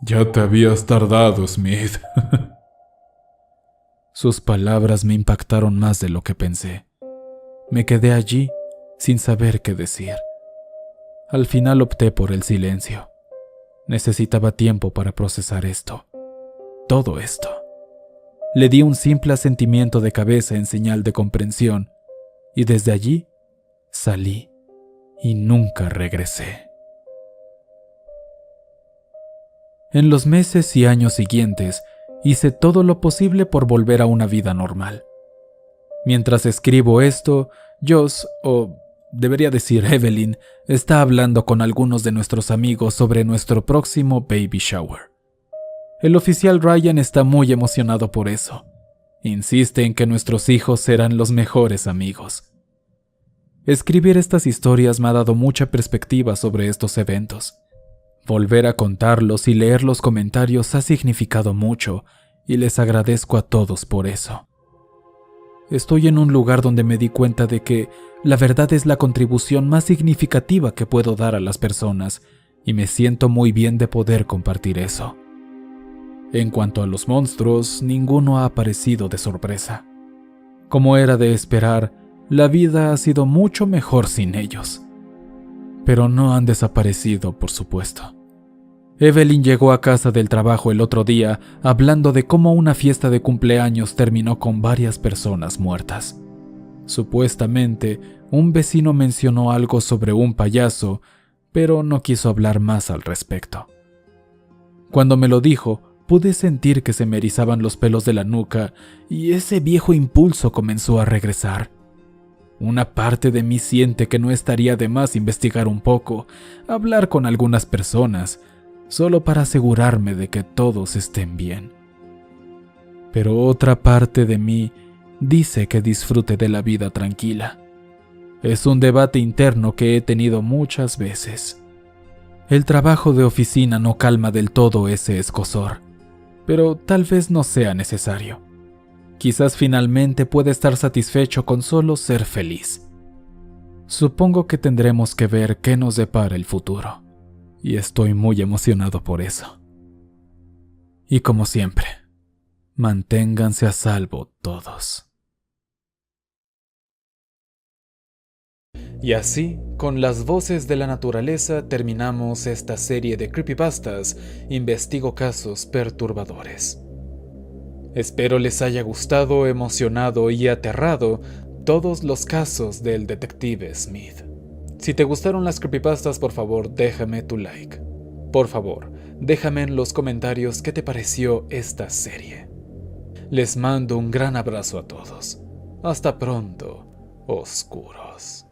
ya te habías tardado, Smith. Sus palabras me impactaron más de lo que pensé. Me quedé allí sin saber qué decir. Al final opté por el silencio. Necesitaba tiempo para procesar esto. Todo esto. Le di un simple asentimiento de cabeza en señal de comprensión, y desde allí salí y nunca regresé. En los meses y años siguientes, hice todo lo posible por volver a una vida normal. Mientras escribo esto, Joss, o debería decir Evelyn, está hablando con algunos de nuestros amigos sobre nuestro próximo baby shower. El oficial Ryan está muy emocionado por eso. Insiste en que nuestros hijos serán los mejores amigos. Escribir estas historias me ha dado mucha perspectiva sobre estos eventos. Volver a contarlos y leer los comentarios ha significado mucho, y les agradezco a todos por eso. Estoy en un lugar donde me di cuenta de que la verdad es la contribución más significativa que puedo dar a las personas, y me siento muy bien de poder compartir eso. En cuanto a los monstruos, ninguno ha aparecido de sorpresa. Como era de esperar, la vida ha sido mucho mejor sin ellos. Pero no han desaparecido, por supuesto. Evelyn llegó a casa del trabajo el otro día hablando de cómo una fiesta de cumpleaños terminó con varias personas muertas. Supuestamente, un vecino mencionó algo sobre un payaso, pero no quiso hablar más al respecto. Cuando me lo dijo, pude sentir que se me erizaban los pelos de la nuca y ese viejo impulso comenzó a regresar. Una parte de mí siente que no estaría de más investigar un poco, hablar con algunas personas, solo para asegurarme de que todos estén bien. Pero otra parte de mí dice que disfrute de la vida tranquila. Es un debate interno que he tenido muchas veces. El trabajo de oficina no calma del todo ese escozor, pero tal vez no sea necesario. Quizás finalmente pueda estar satisfecho con solo ser feliz. Supongo que tendremos que ver qué nos depara el futuro, y estoy muy emocionado por eso. Y como siempre, manténganse a salvo todos. Y así, con las voces de la naturaleza, terminamos esta serie de creepypastas Investigo casos perturbadores. Espero les haya gustado, emocionado y aterrado todos los casos del detective Smith. Si te gustaron las creepypastas, por favor, déjame tu like. Por favor, déjame en los comentarios qué te pareció esta serie. Les mando un gran abrazo a todos. Hasta pronto, oscuros.